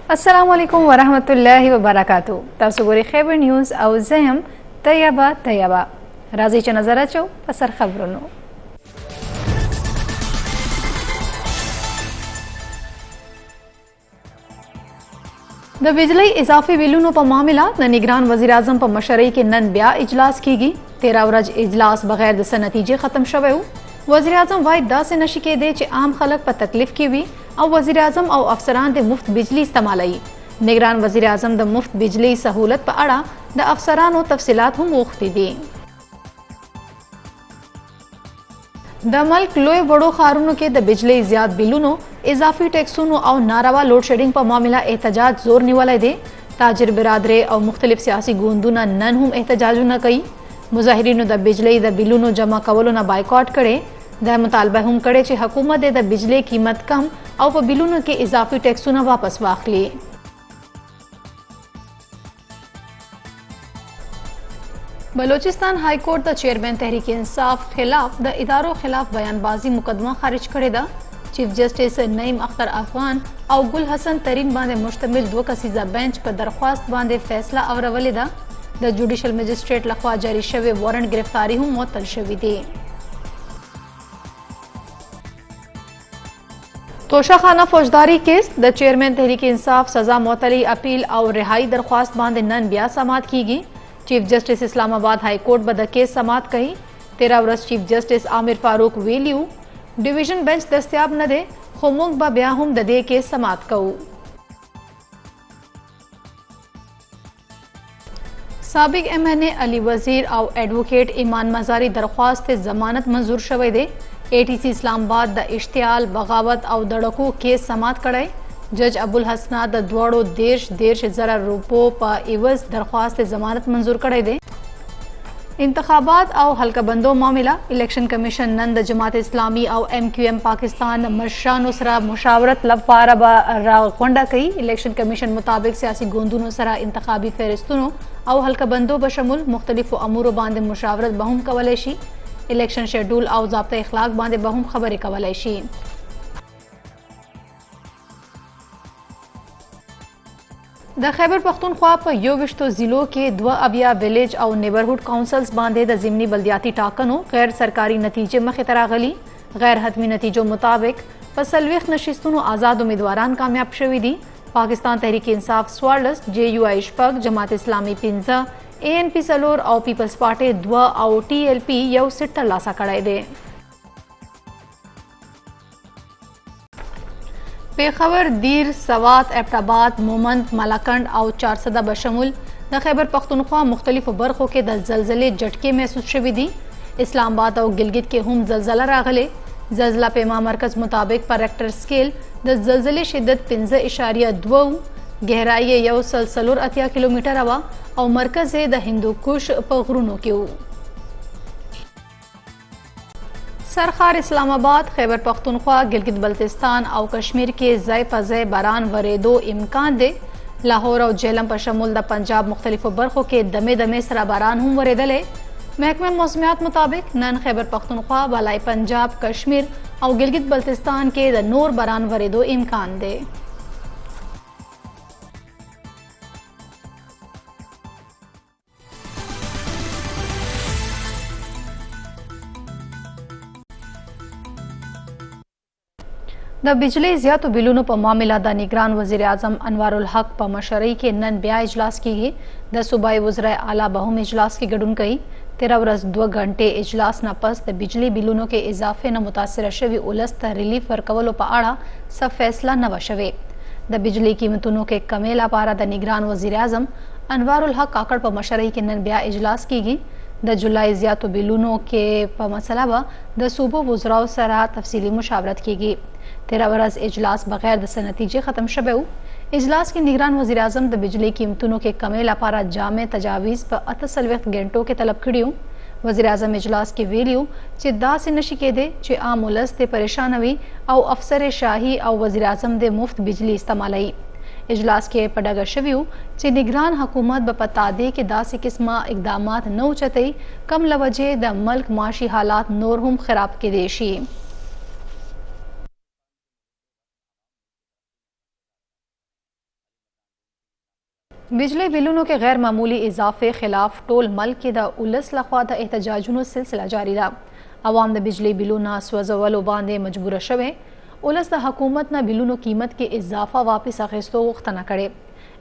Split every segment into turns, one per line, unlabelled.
अस्सलाम वालेकुम वरहमतुल्लाहि वबरकातुहू। तासु गोरी खैबर न्यूज़ और ज़यम तैयबा तैयबा राजी च नजर अचो पसर खबरों। द बिजली इजाफी बिलूनों पर मामला न निगरान वज़ीर आज़म पर मशरई के नन ब्या इजलास कीगी। 13 वरज इजलास बगैर दस नतीजे खत्म शवे। वज़ीर आज़म वाहिद दा से नशी के दे च आम खलक पर तकलीफ की हुई और वज़ीर आज़म और अफसरान दे मुफ्त बिजली इस्तेमाल। निगरान वज़ीर आज़म द मुफ्त बिजली सहूलत पर अड़ा द अफसरान और तफसीलात हम मुख्ती दी। द मल्क लोए बड़ो खारूनों के द बिजली ज़्यादा बिलूनों इजाफी टैक्सूनों और नारावा लोड शेडिंग पर मामला एहतजाज जोर निवाले दे। ताजिर बिरादरे और मुख्तलिफ सियासी गोंदूना नन हम एहतजाज न कई। मुजाहिरीन द बिजली द बिलूनों जमा कवलो न बाइकॉट करे। द मुतालबा हम करे चे हुकूमत द बिजली कीमत कम और बिलूनों के इजाफी टैक्सूना वापस वाखली। बलोचिस्तान हाई कोर्ट द चेयरमैन तहरीक इंसाफ खिलाफ द इदारों खिलाफ बयानबाजी मुकदमा खारिज करे दा। चीफ जस्टिस नईम अख्तर अफगान और गुल हसन तरीन बांधे मुश्तमिल 2 कसीजा बेंच पर दरख्वास्त बांधे फैसला आवरवले दा। द जुडिशल मजिस्ट्रेट लखवा जारी शवे वारंट गिरफ्तारी हूँ मुअत्तल शवी दी। तोशाखाना फौजदारी केस द चेयरमैन तहरीक इंसाफ सजा मुअत्तली अपील और रिहाई दरख्वास्त बांधे नन ब्या समात कीगी। Chief justice Islamabad high court बद केस समात कही। 13 वर्ष चीफ जस्टिस आमिर फारूक वेलियू डिवीजन बेंच दस्तियाब न दे खुमुक ब ब्याहुम ददे केस समात कऊ। साबिक MNA अली वजीर और एडवोकेट ईमान मजारी दरख्वास्त जमानत मंजूर शवे दे। ATC इस्लामाबाद द इश्तियाल बगावत और दड़को केस समात कड़े। जज अबुल हसना द द्वाड़ो देश जरा रुपो पर इवज दरख्वास्त जमानत मंजूर करे दे। इंतखाबात और हल्का बंदो मामला इलेक्शन कमीशन नंद जमात इस्लामी और MQM पाकिस्तान मशानो सरा मुशावरत लफारा रागोंडा कई। इलेक्शन कमीशन मुताबिक सियासी गोंदूनों सरा इंतखाबी फहरिस्तों और हल्का बंदो बशमुल मुख्तलिफ अमूरों बांधे मुशावरत बहुम कवलेशी। इलेक्शन शेड्यूल और ज़ाब्ता इखलाक बांधे बहुम खबर कवलेशी। द खैबर पख्तूनख्वा पर योविश्तो जिलों के 2 अबिया विलेज और नेबरहुड काउंसिल्स बांधे द जिमनी बल्दियाती टाकनों गैर सरकारी नतीजे मख तरागली। गैर हतमी नतीजों मुताबिक पसलवीख नशिस्तों आज़ाद उम्मीदवारान कामयाब शवी दी। पाकिस्तान तहरीक इंसाफ 14, JUI इशफक, जमात इस्लामी 15, ANP सलोर और पीपल्स पार्टी 2 और TLP यव सिट्टा लासा कड़ाई दे। पेखवर दीर सवात एबटाबाद मोमंद मलाकंड और 400 बशमुल द खैबर पख्तूनख्वा मुख्तलिफ बरखों के द जलजले झटके महसूस शवी दी। इस्लामाबाद और गिलगित के हम जलजला रागले। जलजला पेमा मरकज मुताबिक पर रेक्टर स्केल द जलजले शिद्दत 15.2 गहराई यव सलसलुर 80 किलोमीटर हवा और मरकज द हिंदू कुश पगरुनों के सरखार इस्लामाबाद खैबर पख्तूनख्वा गिलगित बल्तिस्तान और कश्मीर के जय पजय बरान वरेदो इम्कान दे। लाहौर और जेलम पर शमुल द पंजाब मुख्तलिफ बरखों के दमे दमे सरा बरान हम वरेदले। महकमा मौसमियात मुताबिक नन खैबर पख्तूनख्वा बालाई पंजाब कश्मीर और गिलगित बल्तिस्तान के द नूर बरान वरेदो इम्कान दे। द बिजली ज़्यादा बिलूनों पर मामला द निगरान वज़ीर आज़म अनवारुल हक पर मशरई के नन ब्या इजलास की गई। द सूबाई वज़राए आला बहुम इजलास की गडुन कई। 13 वर्ष 2 घंटे इजलास न पस द बिजली बिलूनों के इजाफे न मुतासर शवी उलस्त रिलीफ वर्कवलो पर आड़ा सब फैसला न वशवे। द बिजली कीमतों के कमेला पारा द निगरान वज़ीर आज़म अनवारुल हक काकड़ पर मशरई के नन ब्या इजलास की गई। द जुलाई ज़्यादा बिलूनों के पर मसला व द सूबो वज़राओं सरा तफसीली मुशावरत की गई। 13 बरस इजलास बगैर दस नतीजे खत्म शबे। इजलास के निगरान वज़ीर आज़म द बिजली कीमतों के कमेला पारा जामे तजावीज़ पर 48 घंटों के तलब खड़ियों। वज़ीर आज़म इजलास के वेलियो चिद्दा से नशी के दे चे आम उलस दे परेशान हुई और अफसर शाही और वज़ीर आज़म दे मुफ्त बिजली इस्तेमाल। इजलास के पडगर शव्यू चे निगरान हुकूमत बपता दे के दासी किस्मा इकदामात न उचतई कम लवजे द मल्क माशी हालात नोर हम खराब के देशी। बिजली बिलों के गैर मामूली इजाफे खिलाफ टोल मल्क के द उलस लखवा द एहतजाजों सिलसिला जारी रहा। अवाम द बिजली बिलों स्वजवलो बांधे मजबूर शवे उलस द हुकूमत न बिलों कीमत के इजाफा वापस अखेस्तो वख्तना करे।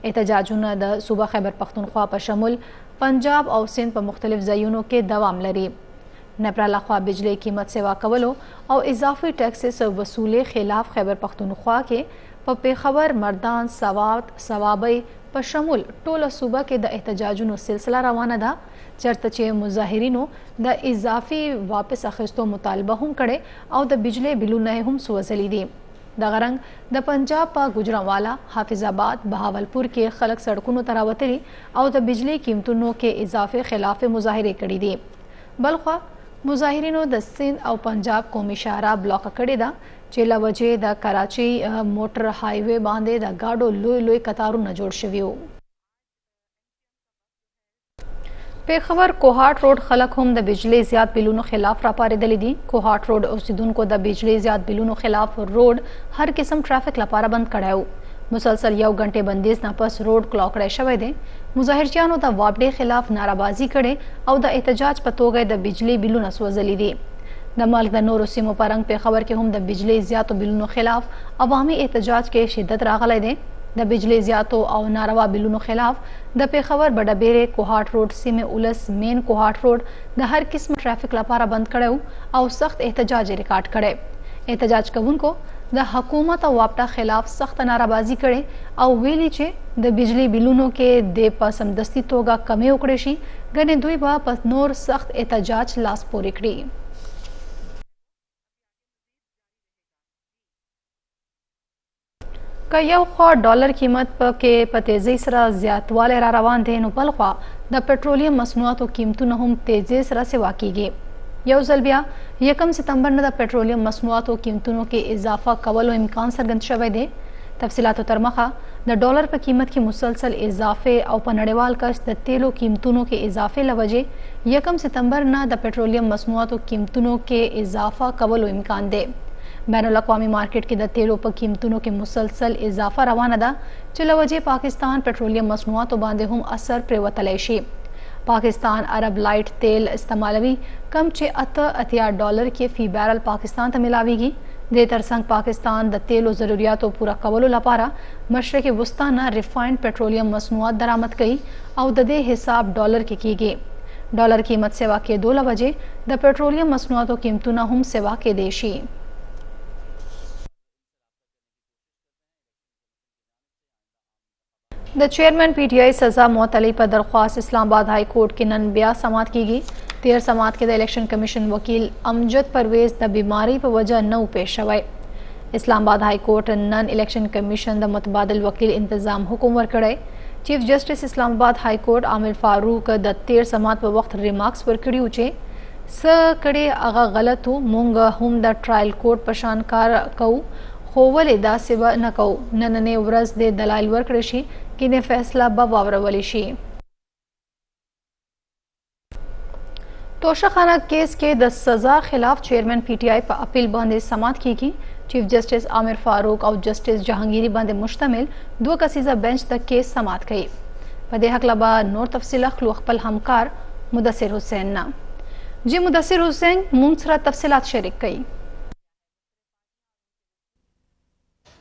एहतजाजों द सूबा खैबर पख्तूनख्वा पर शमुल पंजाब और सिंध पर मुख्तलिफ ज़यूनों के दवाम लरी। नेपरा लखवा बिजली कीमत सेवा कवलो और इजाफी टैक्सेस वसूले खिलाफ खैबर पख्तूनख्वा के पेखबर मर्दान सवाबई पर शमुल टोल सूबा के द एहतजाजों सिलसिला रवाना था। चरतचे मुजाहिरीनों द इजाफी वापस अखिस्तो मुतालबा हम करे और द बिजली बिलू नए हम सुवजली दी। दगरंग द पंजाब पा गुजरावाला हाफिजाबाद बहावलपुर के खलक सड़कों तरावतरी और द बिजली कीमतों के इजाफे खिलाफ मुजाहिरे कड़ी दी। बलख्वा मुजाहिरीनों द सिंध और पंजाब कौमी शाहरा ब्लॉक कड़ी दा चेला वजह द कराची मोटर हाईवे बांधे द गाडो लोई लोई कतारों न जोड़ शवियो। पेखबर कोहाट रोड खलक हम द बिजली ज़्याद बिलून खिलाफ रापारे दली दी। कोहाट रोड ओसिदुन को द बिजली ज़्याद बिलून खिलाफ रोड हर किस्म ट्रैफिक लपारा बंद करायो। मुसलसल यव घंटे बंदिश नापस रोड क्लॉक रह शवे दे मुजाहिरचानों द वापडे खिलाफ नाराबाजी करे और द एहतजाज पतो गए द बिजली बिलून असवजली दी। द मल्क द नूर सिमो परंग पे खबर के हम द बिजली ज़्यातो बिलून खिलाफ अवामी एहतजाज के शिद्दत रागले दे। द बिजली ज़्यातो और नारवा बिलून खिलाफ द पे खबर बड़ाबेरे कोहाट रोड सिमे उलस मेन कोहाट रोड द हर किस्म ट्रैफिक लपारा बंद करे और सख्त एहतजाज रिकॉर्ड करे। एहतजाज कबून को द हुकूमत और वापटा खिलाफ सख्त नाराबाजी करे और वेली चे द बिजली बिलूनों के दे पसमदस्ती तोगा कमे उकड़ेशी गने दुई बा पस नोर सख्त एहतजाज लास पोरिकड़ी। कयौ ख्वा डॉलर कीमत के तेजी सरा ज्यातवाले रा रवान थे नो पलख्वा द पेट्रोलियम मसनूआत कीमतों हम तेजी सरा से वाकीगे। यौ जलबिया 1 सितंबर न द पेट्रोलियम मसनूआत कीमतों के इजाफा कवलो इम्कान सरगंद शवे दे। तफसीलात तरमखा द डॉलर पर कीमत के मुसलसल इजाफे और पनड़ेवाल कश द तेलो कीमतों के इजाफे लवजे 1 सितंबर न द पेट्रोलियम मसनूआत कीमतों के इजाफा कवलो इम्कान दे। बैनुल-अक़वामी मार्केट के द तेलों पर कीमतों के मुसलसल इजाफा रवाना दा चिला वजह पाकिस्तान पेट्रोलियम मसनूआत बांधे हम असर प्रेवतलेशी। पाकिस्तान अरब लाइट तेल इस्तेमालवी कम चे $80 के फी बैरल पाकिस्तान तक मिलावीगी। दे तरसंग पाकिस्तान द तेलो ज़रूरियात पूरा कवलो लपारा मशरक़ वस्ताना रिफाइंड पेट्रोलियम मसनूआत दरामद कई और दे हिसाब डॉलर के की गए। डॉलर कीमत सेवा के 2 वजह द पेट्रोलियम मसनूआत कीमतों हम सेवा के देशी। द चेयरमैन PTI सजा मुअत्तली पर दरख्वास्त इस्लामाबाद हाई कोर्ट के नन ब्या समात की गई। 13 समात के द इलेक्शन कमीशन वकील अमजद परवेज द बीमारी पर वजह न पेश शवे। इस्लामाबाद हाई कोर्ट नन इलेक्शन कमीशन द मुतबादिल वकील इंतजाम हुकुम करे। Chief justice Islamabad high court Aamir Farooq द 13 समात पर वक्त रिमार्क्स पर कड़ी उचे स कड़े अगा गलत हो मूंग हम द ट्रायल कोर्ट पशान कार कऊ खोवल दा सिवा न कऊ नने वरज दे दलाइल वर्कड़शी कि ने फैसला बवावरवलीशी। तोशाखाना केस के 10 सजा खिलाफ चेयरमैन PTI पर अपील बांधे समात की गई। चीफ जस्टिस आमिर फारूक और जस्टिस जहांगीरी बांधे मुश्तमिल 2 कसीजा बेंच तक केस समात कई। पदे हकलबा नोर तफसीला खलुखपल हमकार मुदस्सिर हुसैन ना जी मुदस्सिर हुसैन मुंसरा तफसीलात शरीक कई।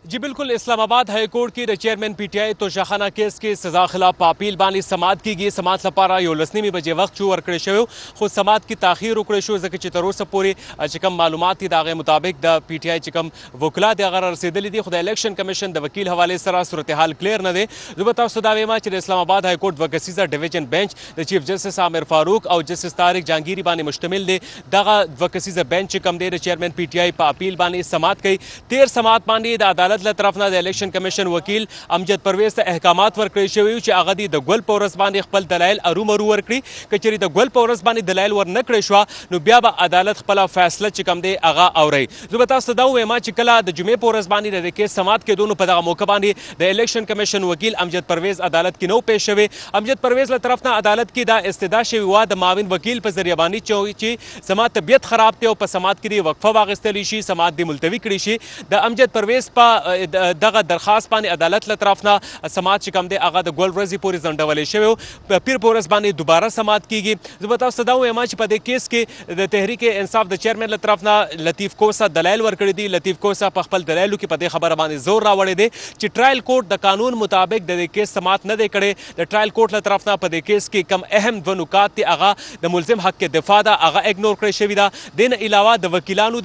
जी बिल्कुल, इस्लामाबाद हाई कोर्ट की चेयरमैन PTI तोशाखाना केस के सजा खिलाफ अपील बानी समात की गई। समात लपारा यो लसनी बजे वक्त चू वर्कड़े शो खुद समात की ताखीर उकड़े शो जक चितरोर से पूरी चिकम मालूमात थी दागे मुताबिक द PTI चिकम वकला अगर रसीदली दी खुदा इलेक्शन कमीशन द वकील हवाले सरा सूरत हाल क्लियर न दे जुबता सुदावेमा चिर इस्लामाबाद हाई कोर्ट वकसीजा डिवीजन बेंच द चीफ जस्टिस आमिर फारूक और जस्टिस तारिक जहांगीरी बानी मुश्तमिल दे दगा वकसीजा बेंच चिकम दे चेयरमैन PTI पर अपील बानी समात कई। 13 समात बानी द अदालत तरफ ना इलेक्शन कमीशन वकील अमजद परवेज त अहकामात वर्कड़ी शवी अगदी द गुल पौरस बानी खपल दलाइल अरू मरू वर्कड़ी कचरी द गुल पौरस बानी दलाइल वर न कड़ेशवा नु ब्या बा अदालत खपला फैसला चिकम दे आगा आवरई जुबता सदाउ वेमा चिकला द जुमे पौरस बानी रे के समात के दोनों पदा मौका बानी द इलेक्शन कमीशन वकील अमजद परवेज अदालत की नो पेश शवे। अमजद परवेज ल तरफ ना अदालत की दा इस्तदा शवी वा द माविन वकील पर जरिया बानी चोची समात तबियत खराब थे और समात की वक्फा वागस्तली शी समात दी मुलतवी कड़ी शी द अमजद परवेज पा دغه درخواست باندې عدالت له طرف نه سماعت چې کوم دی هغه د ګل ورځې پورې ځنډولی شوی و. په پیر په ورځ باندې دوباره سماعت کیږي. زه به تاسو ته دا ووایم چې په دې کیس کې د تحریک انصاف د چیرمن له طرف نه لطیف کوسه دلایل ورکړي دي. لطیف کوسه په خپل دلایلو کې په دې خبره باندې زور راوړی دی چې ټرایل کورټ د قانون مطابق د دې کیس سماعت نه دی کړی. د ټرایل کورټ له طرف نه په دې کیس کې کم اهم دوه نکات دي هغه د ملزم حق کې دفاع ده هغه اګنور کړی شوي ده. دې نه علاوه د وکیلانو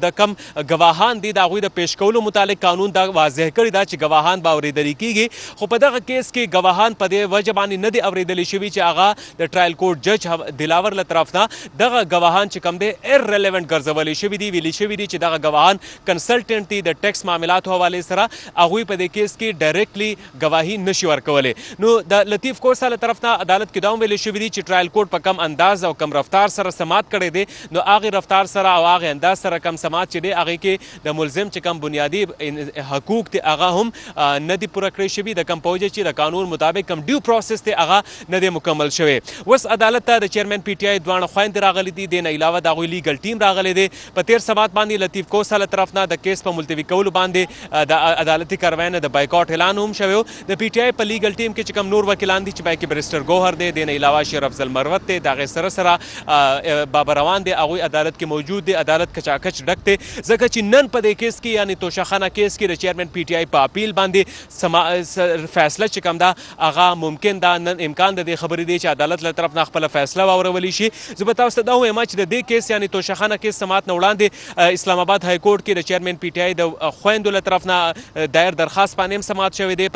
د کم ګواهان دي د هغوی د پیش کولو متعلق قانون دا واضح کړی ده چې ګواهان به اورېدلي کیږي. خو په دغه کیس کې ګواهان په دې وجه باندې نه دي اورېدلي شوي چې هغه د ټرایل کورټ جج دلاور له طرف نه دغه ګواهان چې کوم دی ایرریلیونټ ګرځولی شوي دي. ویلي شوي دي چې دغه ګواهان کنسلټنټ دي د ټیکس معاملاتو حوالې سره هغوی په دې کیس کې ډایرکټلی ګواهي نشي ورکولی. نو د لطیف کوسه له طرف نه عدالت کې دا هم ویلي شوي دي چې ټرایل کورټ په کم انداز او کم رفتار سره سماعت کړی دی. نو هغې رفتار سره او هغې انداز سره کم سماعت چې دی هغې کې د ملزم چې کم بنیادي حقوق دي هغه هم نه دي پوره کړی شوي. د کم په وجه چې د قانون مطابق کم ډیو پروسس دی هغه نه دی مکمل شوی. اوس عدالت ته د چیرمن پی ټي آی دواړه خویندې راغلي دي. دې نه علاوه د هغوی لیګل ټیم راغلی دی. په تیر سماعت باندې لطیف کوسه له طرف نه د کیس په ملتوي کولو باندې د عدالتي کاروای نه د بایکاټ اعلان هم شوی و. د پی ټي آی په لیګل ټیم کې چې کوم نور وکیلان دي چې پای کې بریسټر ګوهر دی. دې نه علاوه شیر افضل مروت دی. د هغې سره سره بابر روان دی. هغوی عدالت کې موجود دی. عدالت کچاکچ ډک دی ځکه چې نن په دې کیس کې یعنې توشخانه کیس کې د چیرمن پی ټي آی په اپیل باندې فیصله چې کوم ده هغه ممکن ده. نن امکان د دې خبرې دی چې عدالت له طرف نه خپله فیصله واورولی شي. زه به تاسو ته دا ووایم چې د دې کیس یعنې توشخانه کیس سماعت نه وړاندې اسلام آباد های کورټ کې د چیرمن پی ټي آی د خویندو له طرف نه دایر درخواست باندې هم سماعت شوی دی.